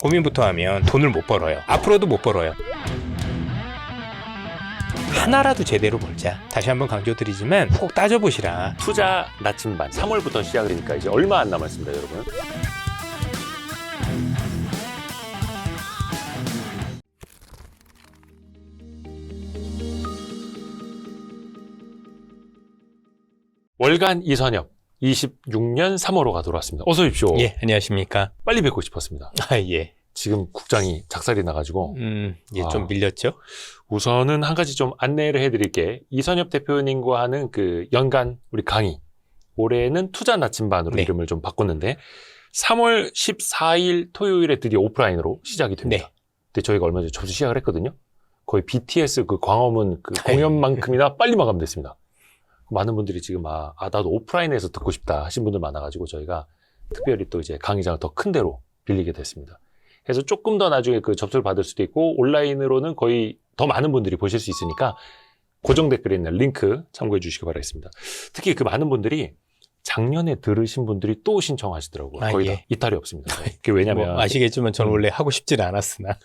고민부터 하면 돈을 못 벌어요. 앞으로도 못 벌어요. 하나라도 제대로 벌자. 다시 한번 강조드리지만 꼭 따져보시라. 투자 나침반 3월부터 시작이니까 이제 얼마 안 남았습니다, 여러분. 월간 이선엽 26년 3월호가 돌아왔습니다. 어서 오십시오. 예, 안녕하십니까. 빨리 뵙고 싶었습니다. 아, 예. 지금 국장이 작살이 나가지고 예, 좀 밀렸죠? 우선은 한 가지 좀 안내를 해드릴게. 이선엽 대표님과 하는 그 연간 우리 강의, 올해는 투자 나침반으로 네. 이름을 좀 바꿨는데 3월 14일 토요일에 드디어 오프라인으로 시작이 됩니다. 네. 근데 저희가 얼마 전에 접수 시작을 했거든요. 거의 BTS 그 광화문 그 공연만큼이나 빨리 마감됐습니다. 많은 분들이 지금 나도 오프라인에서 듣고 싶다 하신 분들 많아가지고 저희가 특별히 또 이제 강의장을 더 큰 데로 빌리게 됐습니다. 그래서 조금 더 나중에 그 접수를 받을 수도 있고 온라인으로는 거의 더 많은 분들이 보실 수 있으니까 고정 댓글에 있는 링크 참고해 주시기 바라겠습니다. 특히 그 많은 분들이 작년에 들으신 분들이 또 신청하시더라고요. 거의 다 예. 이탈이 없습니다. 그게 왜냐면 뭐 아시겠지만 저는 원래 하고 싶지는 않았으나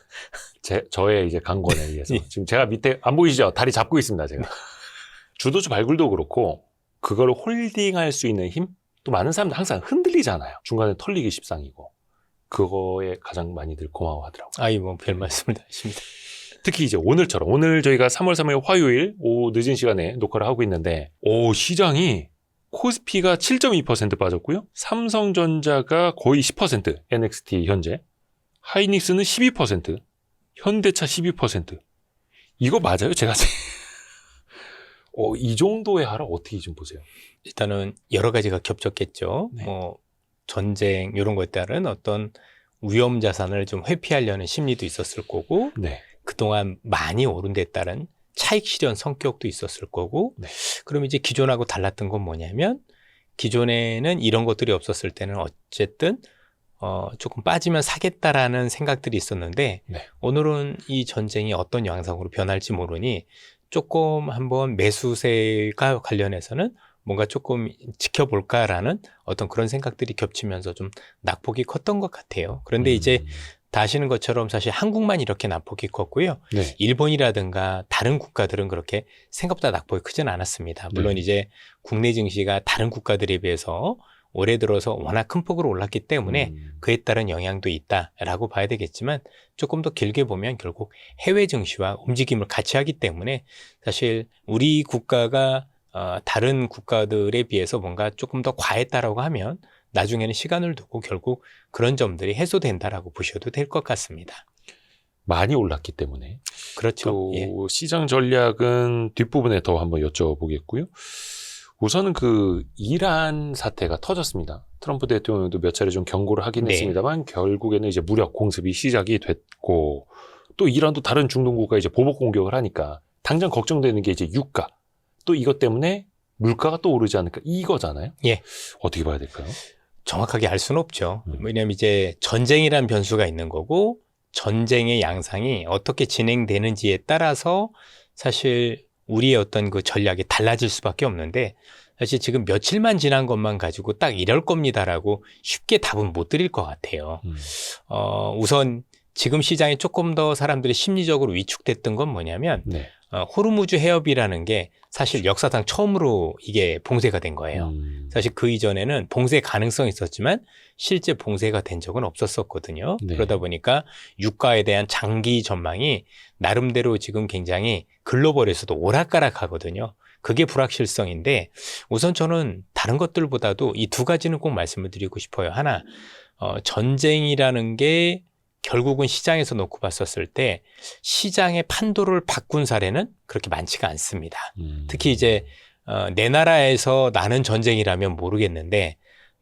저의 이제 강권에 의해서 지금 제가 밑에 안 보이시죠? 다리 잡고 있습니다, 제가. 주도주 발굴도 그렇고 그걸 홀딩할 수 있는 힘? 또 많은 사람들 항상 흔들리잖아요. 중간에 털리기 십상이고 그거에 가장 많이들 고마워하더라고요. 뭐 별 말씀을 다 하십니다. 특히 이제 오늘처럼 오늘 저희가 3월 3일 화요일 오후 늦은 시간에 녹화를 하고 있는데 시장이 코스피가 7.2% 빠졌고요. 삼성전자가 거의 10%, NXT 현재. 하이닉스는 12%, 현대차 12%. 이거 맞아요? 제가 이 정도의 하락 어떻게 좀 보세요? 일단은 여러 가지가 겹쳤겠죠. 네. 뭐 전쟁 이런 것에 따른 어떤 위험 자산을 좀 회피하려는 심리도 있었을 거고 네. 그동안 많이 오른 데 따른 차익 실현 성격도 있었을 거고 네. 그럼 이제 기존하고 달랐던 건 뭐냐면 기존에는 이런 것들이 없었을 때는 어쨌든 조금 빠지면 사겠다라는 생각들이 있었는데 네. 오늘은 이 전쟁이 어떤 양상으로 변할지 모르니 조금 한번 매수세가 관련해서는 뭔가 조금 지켜볼까라는 어떤 그런 생각들이 겹치면서 좀 낙폭이 컸던 것 같아요. 그런데 이제 다 아시는 것처럼 사실 한국만 이렇게 낙폭이 컸고요. 네. 일본이라든가 다른 국가들은 그렇게 생각보다 낙폭이 크진 않았습니다. 물론 네. 이제 국내 증시가 다른 국가들에 비해서 올해 들어서 워낙 큰 폭으로 올랐기 때문에 그에 따른 영향도 있다라고 봐야 되겠지만 조금 더 길게 보면 결국 해외 증시와 움직임을 같이 하기 때문에 사실 우리 국가가 다른 국가들에 비해서 뭔가 조금 더 과했다라고 하면 나중에는 시간을 두고 결국 그런 점들이 해소된다라고 보셔도 될 것 같습니다. 많이 올랐기 때문에. 그렇죠. 또 예. 시장 전략은 뒷부분에 더 한번 여쭤보겠고요. 우선은 그 이란 사태가 터졌습니다. 트럼프 대통령도 몇 차례 좀 경고를 하긴 네. 했습니다만 결국에는 이제 무력 공습이 시작이 됐고 또 이란도 다른 중동 국가에 이제 보복 공격을 하니까 당장 걱정되는 게 이제 유가 또 이것 때문에 물가가 또 오르지 않을까 이거잖아요. 예. 어떻게 봐야 될까요? 정확하게 알 수는 없죠. 왜냐하면 이제 전쟁이란 변수가 있는 거고 전쟁의 양상이 어떻게 진행되는지에 따라서 사실 우리의 어떤 그 전략이 달라질 수밖에 없는데 사실 지금 며칠만 지난 것만 가지고 딱 이럴 겁니다라고 쉽게 답은 못 드릴 것 같아요. 우선 지금 시장에 조금 더 사람들이 심리적으로 위축됐던 건 뭐냐면 네. 호르무즈 해협이라는 게 사실 역사상 처음으로 이게 봉쇄가 된 거예요. 사실 그 이전에는 봉쇄 가능성이 있었지만 실제 봉쇄가 된 적은 없었거든요. 네. 그러다 보니까 유가에 대한 장기 전망이 나름대로 지금 굉장히 글로벌에서도 오락가락하거든요. 그게 불확실성인데 우선 저는 다른 것들보다도 이 두 가지는 꼭 말씀을 드리고 싶어요. 하나, 전쟁이라는 게 결국은 시장에서 놓고 봤었을 때 시장의 판도를 바꾼 사례는 그렇게 많지가 않습니다. 특히 이제 내 나라에서 나는 전쟁이라면 모르겠는데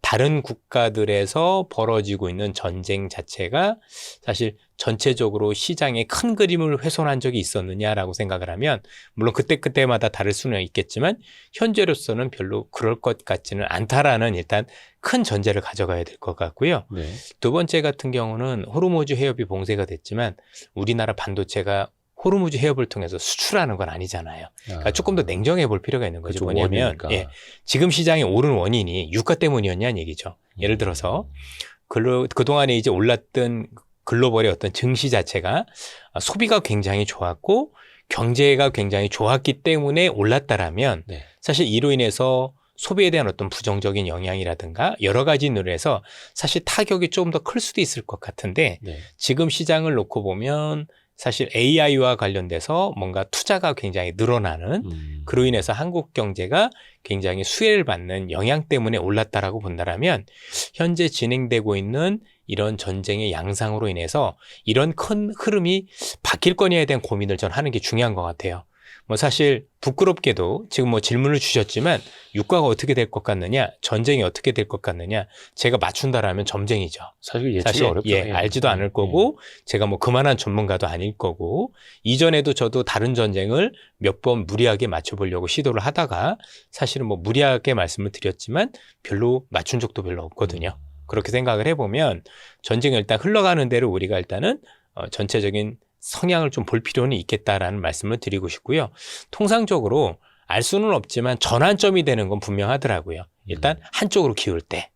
다른 국가들에서 벌어지고 있는 전쟁 자체가 사실 전체적으로 시장의 큰 그림을 훼손한 적이 있었느냐라고 생각을 하면 물론 그때마다 다를 수는 있겠지만 현재로서는 별로 그럴 것 같지는 않다라는 일단 큰 전제를 가져가야 될 것 같고요. 네. 두 번째 같은 경우는 호르무즈 해협이 봉쇄가 됐지만 우리나라 반도체가 호르무즈 해협을 통해서 수출하는 건 아니잖아요. 그러니까 조금 더 냉정해 볼 필요가 있는 거죠. 뭐냐면 지금 시장이 오른 원인이 유가 때문이었냐는 얘기죠. 예를 들어서 그동안에 이제 올랐던 글로벌의 어떤 증시 자체가 소비가 굉장히 좋았고 경제가 굉장히 좋았기 때문에 올랐다라면 네. 사실 이로 인해서 소비에 대한 어떤 부정적인 영향이라든가 여러 가지 면에서 사실 타격이 조금 더 클 수도 있을 것 같은데 네. 지금 시장을 놓고 보면 사실 AI와 관련돼서 뭔가 투자가 굉장히 늘어나는 그로 인해서 한국 경제가 굉장히 수혜를 받는 영향 때문에 올랐다라고 본다라면 현재 진행되고 있는 이런 전쟁의 양상으로 인해서 이런 큰 흐름이 바뀔 거냐에 대한 고민을 전 하는 게 중요한 것 같아요. 뭐 사실 부끄럽게도 지금 뭐 질문을 주셨지만 유가가 어떻게 될 것 같느냐, 전쟁이 어떻게 될 것 같느냐, 제가 맞춘다라면 점쟁이죠. 사실 예측이 사실 어렵죠. 알지도 않을 거고 제가 뭐 그만한 전문가도 아닐 거고 이전에도 저도 다른 전쟁을 몇 번 무리하게 맞춰보려고 시도를 하다가 사실은 뭐 무리하게 말씀을 드렸지만 별로 맞춘 적도 별로 없거든요. 그렇게 생각을 해보면 전쟁을 일단 흘러가는 대로 우리가 일단은 전체적인 성향을 좀 볼 필요는 있겠다라는 말씀을 드리고 싶고요. 통상적으로 알 수는 없지만 전환점이 되는 건 분명하더라고요. 일단 한쪽으로 기울 때.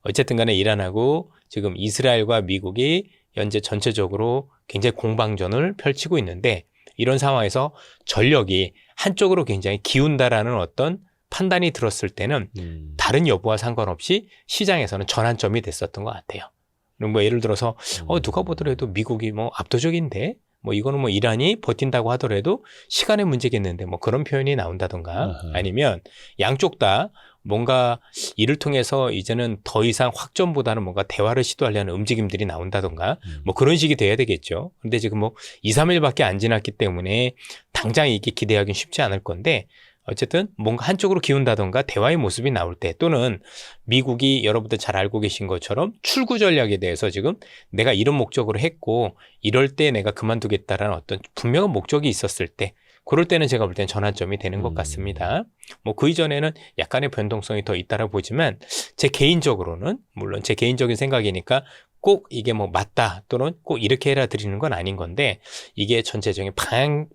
어쨌든 간에 이란하고 지금 이스라엘과 미국이 현재 전체적으로 굉장히 공방전을 펼치고 있는데 이런 상황에서 전력이 한쪽으로 굉장히 기운다라는 어떤 판단이 들었을 때는 다른 여부와 상관없이 시장에서는 전환점이 됐었던 것 같아요. 뭐 예를 들어서 누가 보더라도 미국이 뭐 압도적인데 뭐 이거는 뭐 이란이 버틴다고 하더라도 시간의 문제겠는데 뭐 그런 표현이 나온다던가 아니면 양쪽 다 뭔가 이를 통해서 이제는 더 이상 확전보다는 뭔가 대화를 시도하려는 움직임들이 나온다던가 뭐 그런 식이 돼야 되겠죠. 근데 지금 뭐 2, 3일밖에 안 지났기 때문에 당장 이게 기대하기는 쉽지 않을 건데 어쨌든 뭔가 한쪽으로 기운다던가 대화의 모습이 나올 때 또는 미국이 여러분들 잘 알고 계신 것처럼 출구 전략에 대해서 지금 내가 이런 목적으로 했고 이럴 때 내가 그만두겠다라는 어떤 분명한 목적이 있었을 때 그럴 때는 제가 볼 때는 전환점이 되는 것 같습니다. 뭐 그 이전에는 약간의 변동성이 더 있다라고 보지만 제 개인적으로는 물론 제 개인적인 생각이니까 꼭 이게 뭐 맞다 또는 꼭 이렇게 해라 드리는 건 아닌 건데 이게 전체적인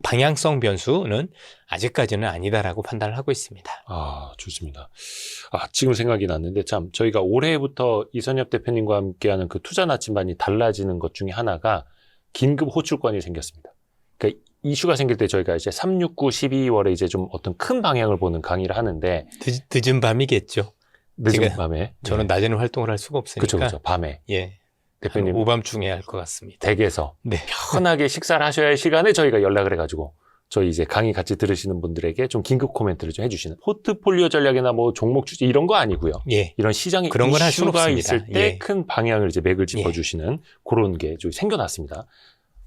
방향성 변수는 아직까지는 아니다라고 판단을 하고 있습니다. 아, 좋습니다. 지금 생각이 났는데 참 저희가 올해부터 이선엽 대표님과 함께하는 그 투자 나침반이 달라지는 것 중에 하나가 긴급 호출권이 생겼습니다. 그러니까 이슈가 생길 때 저희가 이제 3, 6, 9, 12월에 이제 좀 어떤 큰 방향을 보는 강의를 하는데 늦은 밤이겠죠. 늦은 밤에 저는 낮에는 활동을 할 수가 없으니까. 그렇죠. 밤에. 예. 대표님 오밤중에 할 것 같습니다. 댁에서 네. 편하게 식사를 하셔야 할 시간에 저희가 연락을 해가지고 저희 이제 강의 같이 들으시는 분들에게 좀 긴급 코멘트를 좀 해주시는 포트폴리오 전략이나 뭐 종목 주제 이런 거 아니고요. 예. 이런 시장에 그런 건 할 수는 이슈가 없습니다. 있을 때 예. 큰 방향을 이제 맥을 짚어주시는 그런 게 좀 생겨났습니다.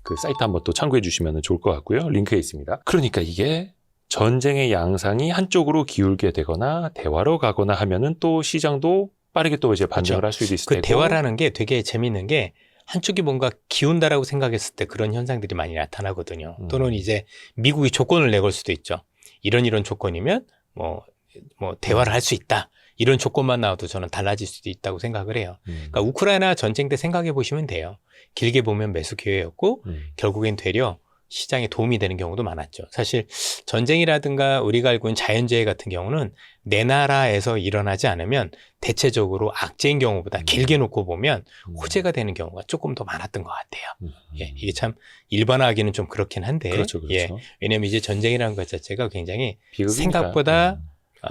그 사이트 한번 또 참고해 주시면 좋을 것 같고요. 링크에 있습니다. 그러니까 이게 전쟁의 양상이 한쪽으로 기울게 되거나 대화로 가거나 하면은 또 시장도 빠르게 또 이제 반등을 할 수도 있을 그 테고. 대화라는 게 되게 재밌는 게 한쪽이 뭔가 기운다라고 생각했을 때 그런 현상들이 많이 나타나거든요. 또는 이제 미국이 조건을 내걸 수도 있죠. 이런 조건이면 뭐 대화를 할 수 있다. 이런 조건만 나와도 저는 달라질 수도 있다고 생각을 해요. 그러니까 우크라이나 전쟁 때 생각해 보시면 돼요. 길게 보면 매수 기회였고 결국엔 되려 시장에 도움이 되는 경우도 많았죠. 사실 전쟁이라든가 우리가 알고 있는 자연재해 같은 경우는 내 나라에서 일어나지 않으면 대체적으로 악재인 경우보다 길게 놓고 보면 호재가 되는 경우가 조금 더 많았던 것 같아요. 예, 이게 참 일반화하기는 좀 그렇긴 한데 그렇죠. 예, 왜냐하면 이제 전쟁이라는 것 자체가 굉장히 비극이니까. 생각보다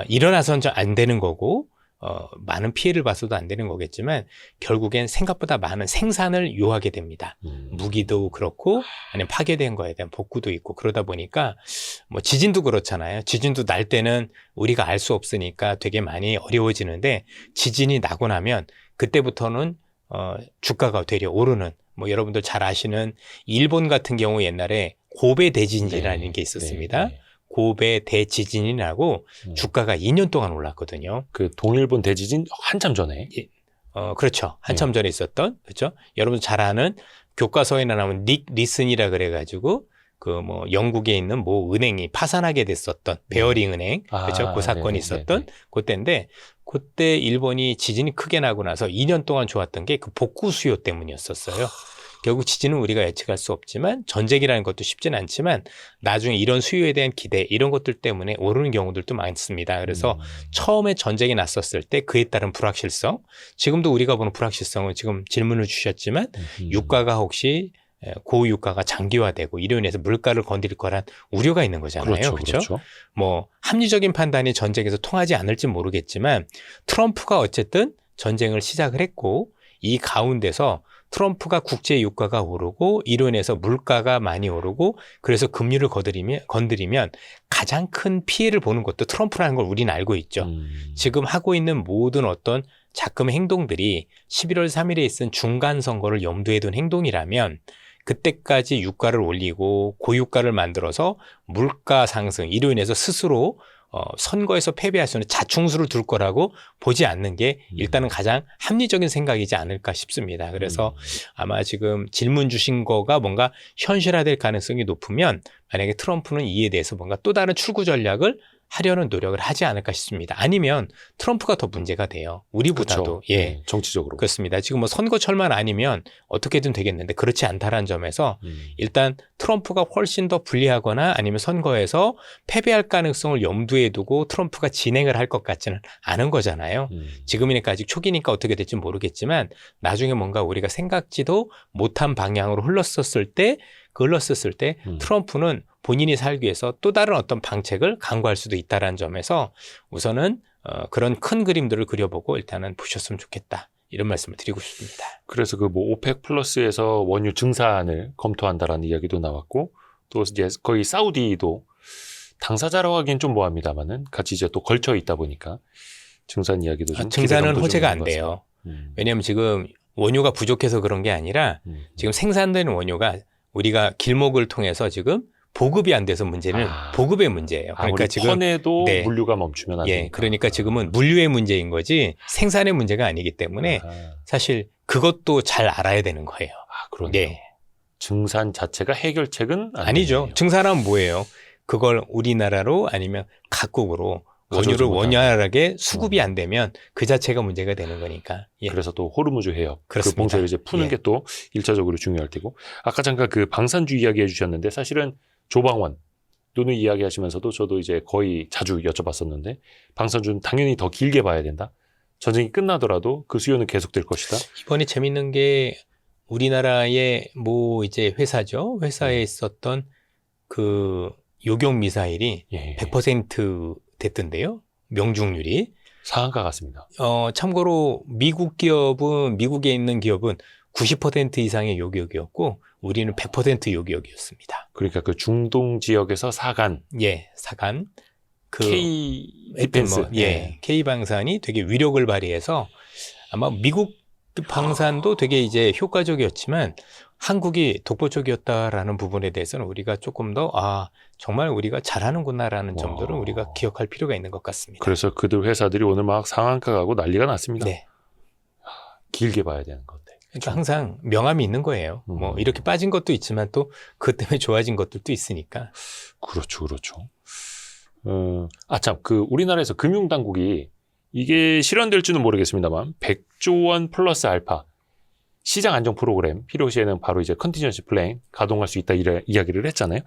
일어나서는 안 되는 거고 많은 피해를 봐서도 안 되는 거겠지만 결국엔 생각보다 많은 생산을 요하게 됩니다. 무기도 그렇고 아니면 파괴된 거에 대한 복구도 있고 그러다 보니까 뭐 지진도 그렇잖아요. 지진도 날 때는 우리가 알 수 없으니까 되게 많이 어려워지는데 지진이 나고 나면 그때부터는 주가가 되려 오르는 뭐 여러분들 잘 아시는 일본 같은 경우 옛날에 고베 대진이라는 게 있었습니다. 고베 대지진이 나고 주가가 2년 동안 올랐거든요. 그 동일본 대지진 한참 전에. 그렇죠. 한참 전에 있었던, 그렇죠. 여러분 잘 아는 교과서에 나오는 닉 리슨이라 그래가지고 그 뭐 영국에 있는 모 은행이 파산하게 됐었던 베어링 은행, 그렇죠. 그 사건이 있었던 그때인데 그때 일본이 지진이 크게 나고 나서 2년 동안 좋았던 게 그 복구 수요 때문이었었어요. 결국 지지는 우리가 예측할 수 없지만 전쟁이라는 것도 쉽진 않지만 나중에 이런 수요에 대한 기대 이런 것들 때문에 오르는 경우들도 많습니다. 그래서 처음에 전쟁이 났었을 때 그에 따른 불확실성, 지금도 우리가 보는 불확실성은 지금 질문을 주셨지만 유가가 혹시 고유가가 장기화되고 이로 인해서 물가를 건드릴 거란 우려가 있는 거잖아요. 그렇죠? 뭐 합리적인 판단이 전쟁에서 통하지 않을지 모르겠지만 트럼프가 어쨌든 전쟁을 시작을 했고 이 가운데서 트럼프가 국제 유가가 오르고 이로 인해서 물가가 많이 오르고 그래서 금리를 건드리면 가장 큰 피해를 보는 것도 트럼프라는 걸 우리는 알고 있죠. 지금 하고 있는 모든 어떤 자금 행동들이 11월 3일에 있은 중간 선거를 염두에 둔 행동이라면 그때까지 유가를 올리고 고유가를 만들어서 물가 상승 이로 인해서 스스로 선거에서 패배할 수 있는 자충수를 둘 거라고 보지 않는 게 일단은 가장 합리적인 생각이지 않을까 싶습니다. 그래서 아마 지금 질문 주신 거가 뭔가 현실화될 가능성이 높으면 만약에 트럼프는 이에 대해서 뭔가 또 다른 출구 전략을 하려는 노력을 하지 않을까 싶습니다. 아니면 트럼프가 더 문제가 돼요. 우리보다도. 그렇죠. 예. 정치적으로. 그렇습니다. 지금 뭐 선거철만 아니면 어떻게든 되겠는데 그렇지 않다라는 점에서 일단 트럼프가 훨씬 더 불리하거나 아니면 선거에서 패배할 가능성을 염두에 두고 트럼프가 진행을 할 것 같지는 않은 거잖아요. 지금이니까 아직 초기니까 어떻게 될지 모르겠지만 나중에 뭔가 우리가 생각지도 못한 방향으로 흘렀었을 때 트럼프는 본인이 살기 위해서 또 다른 어떤 방책을 강구할 수도 있다는 점에서 우선은 그런 큰 그림들을 그려보고 일단은 보셨으면 좋겠다. 이런 말씀을 드리고 싶습니다. 그래서 그 뭐 오펙 플러스에서 원유 증산을 검토한다라는 이야기도 나왔고 또 이제 거의 사우디도 당사자라고 하기엔 좀 뭐합니다만은 같이 이제 또 걸쳐 있다 보니까 증산 이야기도 좀 증산은 호재가 안 돼요. 왜냐하면 지금 원유가 부족해서 그런 게 아니라 지금 생산되는 원유가 우리가 길목을 통해서 지금 보급이 안 돼서 문제는 보급의 문제예요. 그러니까 지금 턴에도 네. 물류가 멈추면 안 되니까. 그러니까 지금은 물류의 문제인 거지 생산의 문제가 아니기 때문에 사실 그것도 잘 알아야 되는 거예요. 그러네요. 네. 증산 자체가 해결책은 아니죠. 되네요. 증산하면 뭐예요? 그걸 우리나라로 아니면 각국으로 원유를 원활하게 수급이 안 되면 그 자체가 문제가 되는 거니까. 예. 그래서 또 호르무즈 해협 그렇습니다. 그 봉쇄를 이제 푸는 게 또 1차적으로 중요할 테고 아까 잠깐 그 방산주 이야기 해주셨는데 사실은 조방원 또는 이야기하시면서도 저도 이제 거의 자주 여쭤봤었는데 방산주는 당연히 더 길게 봐야 된다. 전쟁이 끝나더라도 그 수요는 계속될 것이다. 이번에 재밌는 게 우리나라의 뭐 이제 회사죠. 회사에 있었던 그 요격 미사일이 100% 됐던데요. 명중률이. 상한가 같습니다. 참고로 미국에 있는 기업은 90% 이상의 요격이었고 우리는 100% 요격이었습니다. 그러니까 그 중동 지역에서 사간. 사간. K 디펜스. K 방산이 되게 위력을 발휘해서 아마 미국 방산도 되게 이제 효과적이었지만 한국이 독보적이었다라는 부분에 대해서는 우리가 조금 더 정말 우리가 잘하는구나라는 점들을 우리가 기억할 필요가 있는 것 같습니다. 그래서 그들 회사들이 오늘 막 상한가 가고 난리가 났습니다. 네. 길게 봐야 되는 건데. 그러니까 항상 명암이 있는 거예요. 뭐 이렇게 빠진 것도 있지만 또 그것 때문에 좋아진 것들도 있으니까. 그렇죠. 참, 우리나라에서 금융당국이 이게 실현될지는 모르겠습니다만 100조 원 플러스 알파 시장 안정 프로그램 필요시에는 바로 이제 컨티전시 플랜 가동할 수 있다 이야기를 했잖아요.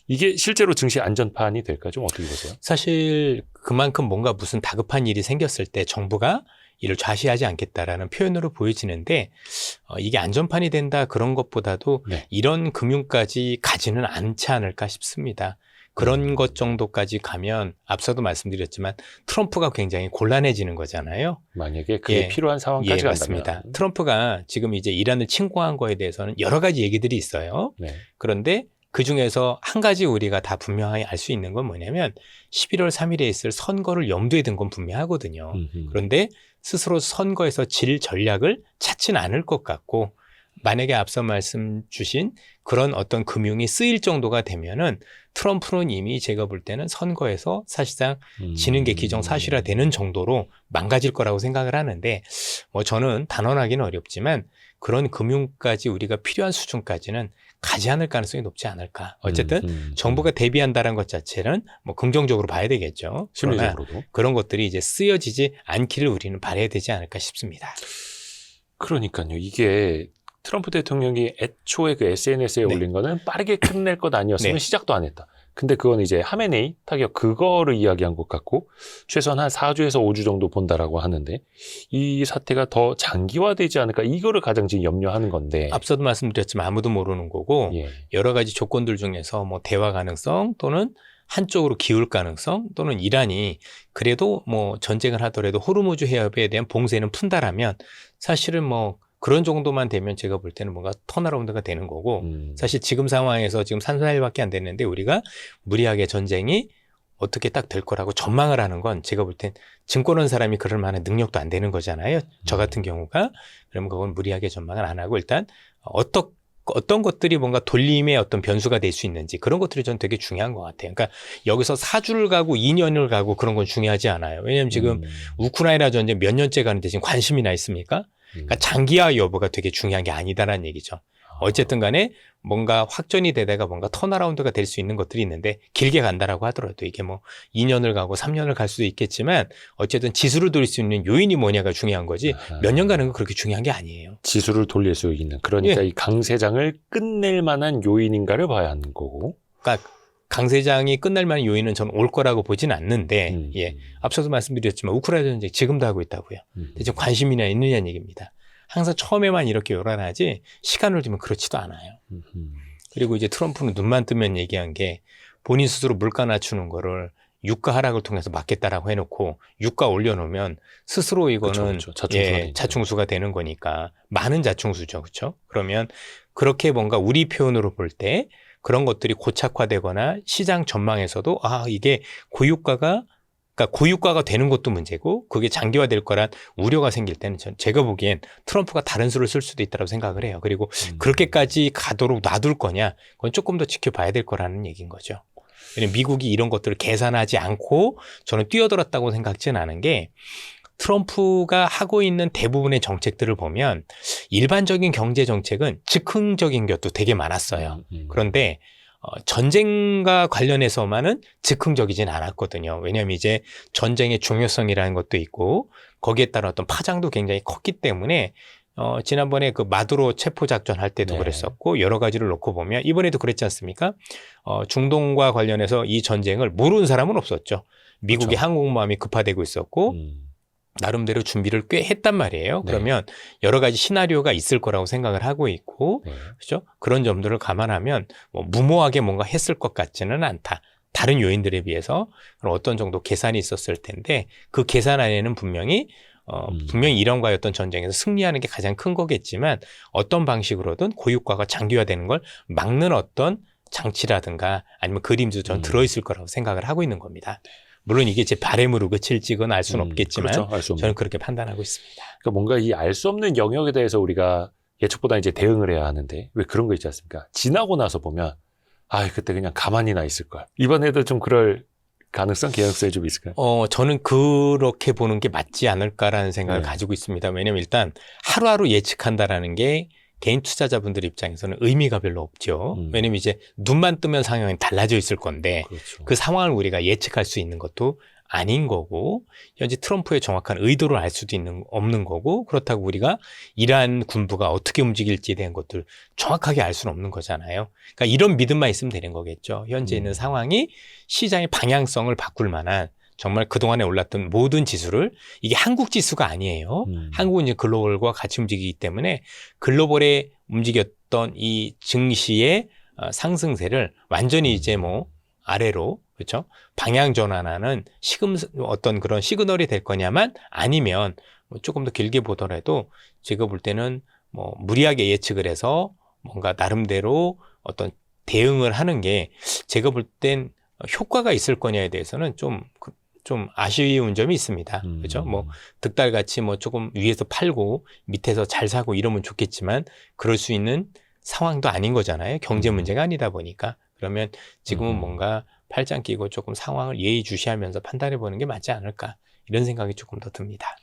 이게 실제로 증시 안전판이 될까 좀 어떻게 보세요? 사실 그만큼 뭔가 무슨 다급한 일이 생겼을 때 정부가 이를 좌시하지 않겠다라는 표현으로 보여지는데 이게 안전판이 된다 그런 것보다도 이런 금융까지 가지는 않지 않을까 싶습니다. 그런 것 정도까지 가면 앞서도 말씀드렸지만 트럼프가 굉장히 곤란해지는 거잖아요. 만약에 그게 필요한 상황까지 간다면. 맞습니다. 트럼프가 지금 이제 이란을 침공한 거에 대해서는 여러 가지 얘기들이 있어요. 그런데 그중에서 한 가지 우리가 다 분명하게 알 수 있는 건 뭐냐면 11월 3일에 있을 선거를 염두에 둔 건 분명하거든요. 그런데 스스로 선거에서 질 전략을 찾지는 않을 것 같고 만약에 앞서 말씀 주신 그런 어떤 금융이 쓰일 정도가 되면은 트럼프는 이미 제가 볼 때는 선거에서 사실상 지는 게 기정사실화되는 정도로 망가질 거라고 생각을 하는데 뭐 저는 단언하기는 어렵지만 그런 금융까지 우리가 필요한 수준까지는 가지 않을 가능성이 높지 않을까. 어쨌든 정부가 대비한다는 것 자체는 뭐 긍정적으로 봐야 되겠죠. 심리적으로도. 그런 것들이 이제 쓰여지지 않기를 우리는 바라야 되지 않을까 싶습니다. 그러니까요. 이게 트럼프 대통령이 애초에 그 SNS에 네. 올린 거는 빠르게 끝낼 것 아니었으면 네. 시작도 안 했다. 근데 그건 이제 하메네이 타격 그거를 이야기한 것 같고 최소한 한 4주에서 5주 정도 본다라고 하는데 이 사태가 더 장기화되지 않을까 이거를 가장 지금 염려하는 건데 앞서도 말씀드렸지만 아무도 모르는 거고 예. 여러 가지 조건들 중에서 뭐 대화 가능성 또는 한쪽으로 기울 가능성 또는 이란이 그래도 뭐 전쟁을 하더라도 호르무즈 해협에 대한 봉쇄는 푼다라면 사실은 뭐 그런 정도만 되면 제가 볼 때는 뭔가 턴어라운드가 되는 거고 사실 지금 상황에서 지금 3, 4일밖에 안 됐는데 우리가 무리하게 전쟁이 어떻게 딱 될 거라고 전망을 하는 건 제가 볼 땐 증권원 사람이 그럴 만한 능력도 안 되는 거잖아요. 저 같은 경우가. 그러면 그건 무리하게 전망을 안 하고 일단 어떤 것들이 뭔가 돌림의 어떤 변수가 될 수 있는지 그런 것들이 전 되게 중요한 것 같아요. 그러니까 여기서 4주를 가고 2년을 가고 그런 건 중요하지 않아요. 왜냐하면 지금 우크라이나 전쟁 몇 년째 가는데 지금 관심이나 있습니까? 그러니까 장기화 여부가 되게 중요한 게 아니다라는 얘기죠. 어쨌든 간에 뭔가 확전이 되다가 뭔가 턴어라운드가 될 수 있는 것들이 있는데 길게 간다라고 하더라도 이게 뭐 2년을 가고 3년을 갈 수도 있겠지만 어쨌든 지수를 돌릴 수 있는 요인이 뭐냐가 중요한 거지 몇 년 가는 건 그렇게 중요한 게 아니에요. 지수를 돌릴 수 있는 그러니까 이 강세장을 끝낼 만한 요인인가를 봐야 하는 거고 그러니까 강세장이 끝날 만한 요인은 저는 올 거라고 보진 않는데 예. 앞서도 말씀드렸지만 우크라이나 전쟁 지금도 하고 있다고요. 근데 지금 관심이나 있느냐는 얘기입니다. 항상 처음에만 이렇게 요란하지 시간을 두면 그렇지도 않아요. 그리고 이제 트럼프는 눈만 뜨면 얘기한 게 본인 스스로 물가 낮추는 거를 유가 하락을 통해서 막겠다라고 해놓고 유가 올려놓으면 스스로 이거는 그쵸. 자충수가 자충수가 되는 거니까 많은 자충수죠. 그렇죠? 그러면 그렇게 뭔가 우리 표현으로 볼 때 그런 것들이 고착화되거나 시장 전망에서도 이게 고유가가 되는 것도 문제고 그게 장기화될 거란 우려가 생길 때는 제가 보기엔 트럼프가 다른 수를 쓸 수도 있다고 생각을 해요. 그리고 그렇게까지 가도록 놔둘 거냐 그건 조금 더 지켜봐야 될 거라는 얘기인 거죠. 왜냐면 미국이 이런 것들을 계산하지 않고 저는 뛰어들었다고 생각지는 않은 게 트럼프가 하고 있는 대부분의 정책들을 보면 일반적인 경제 정책은 즉흥적인 것도 되게 많았어요. 그런데 전쟁과 관련해서만은 즉흥적이진 않았거든요. 왜냐하면 이제 전쟁의 중요성이라는 것도 있고 거기에 따른 어떤 파장도 굉장히 컸기 때문에 지난번에 그 마두로 체포작전 할 때도 그랬었고 여러 가지를 놓고 보면 이번에도 그랬지 않습니까? 중동과 관련해서 이 전쟁을 모르는 사람은 없었죠. 미국의 그렇죠. 항공모함이 급파되고 있었고 나름대로 준비를 꽤 했단 말이에요. 그러면 여러 가지 시나리오가 있을 거라고 생각을 하고 있고, 그렇죠? 그런 점들을 감안하면 뭐 무모하게 뭔가 했을 것 같지는 않다. 다른 요인들에 비해서 어떤 정도 계산이 있었을 텐데 그 계산 안에는 분명히 이란과의 어떤 전쟁에서 승리하는 게 가장 큰 거겠지만 어떤 방식으로든 고유가가 장기화되는 걸 막는 어떤 장치라든가 아니면 그림도 전 들어있을 거라고 생각을 하고 있는 겁니다. 물론 이게 제 바람으로 그칠지 그건 알 수는 없겠지만 그렇죠. 알 수 없는. 저는 그렇게 판단하고 있습니다. 그러니까 뭔가 이 알 수 없는 영역에 대해서 우리가 예측보다 이제 대응을 해야 하는데 왜 그런 거 있지 않습니까? 지나고 나서 보면 그때 그냥 가만히 나 있을 걸. 이번에도 좀 그럴 개연성이 좀 있을까요? 저는 그렇게 보는 게 맞지 않을까라는 생각을 가지고 있습니다. 왜냐면 일단 하루하루 예측한다라는 게 개인 투자자분들 입장에서는 의미가 별로 없죠. 왜냐면 이제 눈만 뜨면 상황이 달라져 있을 건데 그렇죠. 그 상황을 우리가 예측할 수 있는 것도 아닌 거고 현재 트럼프의 정확한 의도를 알 수도 없는 거고 그렇다고 우리가 이란 군부가 어떻게 움직일지에 대한 것들 정확하게 알 수는 없는 거잖아요. 그러니까 이런 믿음만 있으면 되는 거겠죠. 현재 있는 상황이 시장의 방향성을 바꿀 만한 정말 그동안에 올랐던 모든 지수를 이게 한국 지수가 아니에요. 한국은 이제 글로벌과 같이 움직이기 때문에 글로벌에 움직였던 이 증시의 상승세를 완전히 이제 뭐 아래로 그렇죠? 방향 전환하는 어떤 그런 시그널이 될 거냐만 아니면 뭐 조금 더 길게 보더라도 제가 볼 때는 뭐 무리하게 예측을 해서 뭔가 나름대로 어떤 대응을 하는 게 제가 볼 땐 효과가 있을 거냐에 대해서는 좀 아쉬운 점이 있습니다. 그렇죠? 뭐 득달같이 뭐 조금 위에서 팔고 밑에서 잘 사고 이러면 좋겠지만 그럴 수 있는 상황도 아닌 거잖아요. 경제 문제가 아니다 보니까. 그러면 지금은 뭔가 팔짱 끼고 조금 상황을 예의주시하면서 판단해 보는 게 맞지 않을까 이런 생각이 조금 더 듭니다.